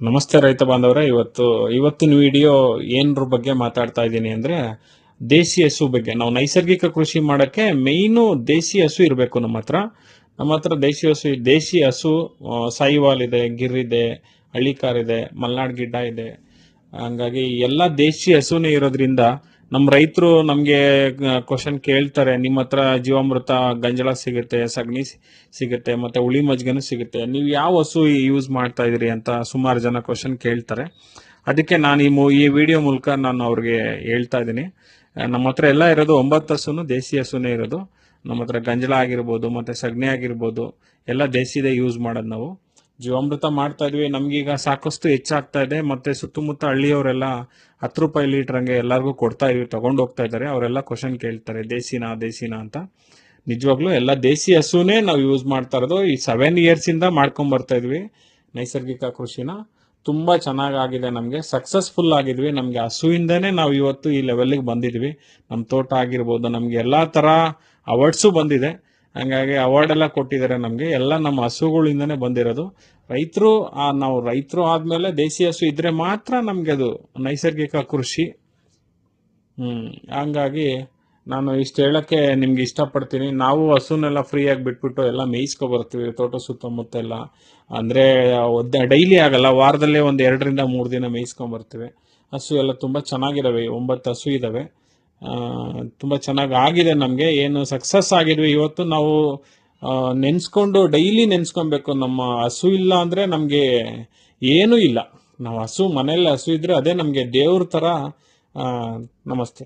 ನಮಸ್ತೆ ರೈತ ಬಾಂಧವರೇ. ಇವತ್ತಿನ ವಿಡಿಯೋ ಏನರ ಬಗ್ಗೆ ಮಾತಾಡ್ತಾ ಇದ್ದೀನಿ ಅಂದ್ರೆ ದೇಸಿ ಹಸು ಬಗ್ಗೆ. ನಾವು ನೈಸರ್ಗಿಕ ಕೃಷಿ ಮಾಡಕ್ಕೆ ಮೇಯ್ನು ದೇಸಿ ಹಸು ಇರಬೇಕು ನಮ್ಮ ಹತ್ರ ದೇಸಿ ಹಸು ಸಾಯಿವಾಲ್ ಇದೆ, ಗಿರ್ ಇದೆ, ಹಳ್ಳಿಕಾರ್ ಇದೆ, ಮಲ್ನಾಡ್ ಗಿಡ್ಡ ಇದೆ. ಹಂಗಾಗಿ ಎಲ್ಲ ದೇಶಿ ಹಸುನೇ ಇರೋದ್ರಿಂದ ನಮ್ಮ ರೈತರು ನಮಗೆ ಕ್ವಶನ್ ಕೇಳ್ತಾರೆ, ನಿಮ್ಮ ಹತ್ರ ಜೀವಾಮೃತ ಗಂಜಲ ಸಿಗುತ್ತೆ, ಸಗಣಿ ಸಿಗುತ್ತೆ, ಮತ್ತೆ ಉಳಿ ಮಜ್ಜಿಗೆನೂ ಸಿಗುತ್ತೆ, ನೀವು ಯಾವ ಹಸು ಯೂಸ್ ಮಾಡ್ತಾ ಇದೀರಿ ಅಂತ ಸುಮಾರು ಜನ ಕ್ವಶನ್ ಕೇಳ್ತಾರೆ. ಅದಕ್ಕೆ ನಾನು ಈ ವಿಡಿಯೋ ಮೂಲಕ ನಾನು ಅವ್ರಿಗೆ ಹೇಳ್ತಾ ಇದ್ದೀನಿ, ನಮ್ಮ ಹತ್ರ ಎಲ್ಲ ಇರೋದು 9 ಹಸುನು ದೇಸಿ ಹಸುನೇ ಇರೋದು. ನಮ್ಮ ಹತ್ರ ಗಂಜಲ ಆಗಿರ್ಬೋದು, ಮತ್ತೆ ಸಗಣಿ ಆಗಿರ್ಬೋದು, ಎಲ್ಲ ದೇಸಿದೇ ಯೂಸ್ ಮಾಡೋದು. ನಾವು ಜೀವಾಮೃತ ಮಾಡ್ತಾ ಇದ್ವಿ, ನಮ್ಗೀಗ ಸಾಕಷ್ಟು ಹೆಚ್ಚಾಗ್ತಾ ಇದೆ. ಮತ್ತೆ ಸುತ್ತಮುತ್ತ ಹಳ್ಳಿಯವರೆಲ್ಲ 10 ರೂಪಾಯಿ ಲೀಟರ್ ಹಂಗೆ ಎಲ್ಲರಿಗೂ ಕೊಡ್ತಾ ಇದೀವಿ, ತಗೊಂಡು ಹೋಗ್ತಾ ಇದ್ದಾರೆ. ಅವರೆಲ್ಲ ಕ್ವಶನ್ ಕೇಳ್ತಾರೆ, ದೇಸಿನಾ ಅಂತ. ನಿಜವಾಗ್ಲೂ ಎಲ್ಲ ದೇಸಿ ಹಸುನೇ ನಾವು ಯೂಸ್ ಮಾಡ್ತಾ ಇರೋದು. ಈ 7 ಇಯರ್ಸ್ ಇಂದ ಮಾಡ್ಕೊಂಡ್ ಬರ್ತಾ ಇದ್ವಿ ನೈಸರ್ಗಿಕ ಕೃಷಿನ. ತುಂಬಾ ಚೆನ್ನಾಗಾಗಿದೆ, ನಮಗೆ ಸಕ್ಸಸ್ಫುಲ್ ಆಗಿದ್ವಿ. ನಮ್ಗೆ ಹಸುವಿಂದನೇ ನಾವು ಇವತ್ತು ಈ ಲೆವೆಲ್ಗೆ ಬಂದಿದ್ವಿ. ನಮ್ಮ ತೋಟ ಆಗಿರ್ಬೋದು, ನಮ್ಗೆ ಎಲ್ಲಾ ತರ ಅವಾರ್ಡ್ಸು ಬಂದಿದೆ. ಹಂಗಾಗಿ ಅವಾರ್ಡ್ ಎಲ್ಲ ಕೊಟ್ಟಿದ್ದಾರೆ ನಮ್ಗೆ, ಎಲ್ಲ ನಮ್ಮ ಹಸುಗಳಿಂದನೇ ಬಂದಿರೋದು. ರೈತರು ನಾವು ರೈತರು ಆದ್ಮೇಲೆ ದೇಸಿ ಹಸು ಇದ್ರೆ ಮಾತ್ರ ನಮ್ಗೆ ಅದು ನೈಸರ್ಗಿಕ ಕೃಷಿ. ಹಂಗಾಗಿ ನಾನು ಇಷ್ಟು ಹೇಳಕ್ಕೆ ನಿಮ್ಗೆ ಇಷ್ಟಪಡ್ತೀನಿ. ನಾವು ಹಸುನೆಲ್ಲ ಫ್ರೀಯಾಗಿ ಬಿಟ್ಬಿಟ್ಟು ಎಲ್ಲ ಮೇಯಿಸ್ಕೊ ಬರ್ತೀವಿ ತೋಟ ಸುತ್ತಮುತ್ತ ಎಲ್ಲ. ಅಂದ್ರೆ ಡೈಲಿ ಆಗಲ್ಲ, ವಾರದಲ್ಲೇ ಒಂದು 2 ರಿಂದ 3 ದಿನ ಮೇಯಿಸ್ಕೊಂಡ್ ಬರ್ತೀವಿ. ಹಸು ಎಲ್ಲ ತುಂಬಾ ಚೆನ್ನಾಗಿದಾವೆ, 9 ಹಸು ಇದಾವೆ. ತುಂಬಾ ಚೆನ್ನಾಗಿ ಆಗಿದೆ, ನಮ್ಗೆ ಏನು ಸಕ್ಸಸ್ ಆಗಿದ್ವಿ. ಇವತ್ತು ನಾವು ನೆನ್ಸ್ಕೊಂಡು ಡೈಲಿ ನೆನ್ಸ್ಕೊಬೇಕು, ನಮ್ಮ ಹಸು ಇಲ್ಲ ಅಂದ್ರೆ ನಮ್ಗೆ ಏನೂ ಇಲ್ಲ. ನಾವು ಮನೇಲಿ ಹಸು ಇದ್ರೆ ಅದೇ ನಮ್ಗೆ ದೇವ್ರ ತರ. ನಮಸ್ತೆ.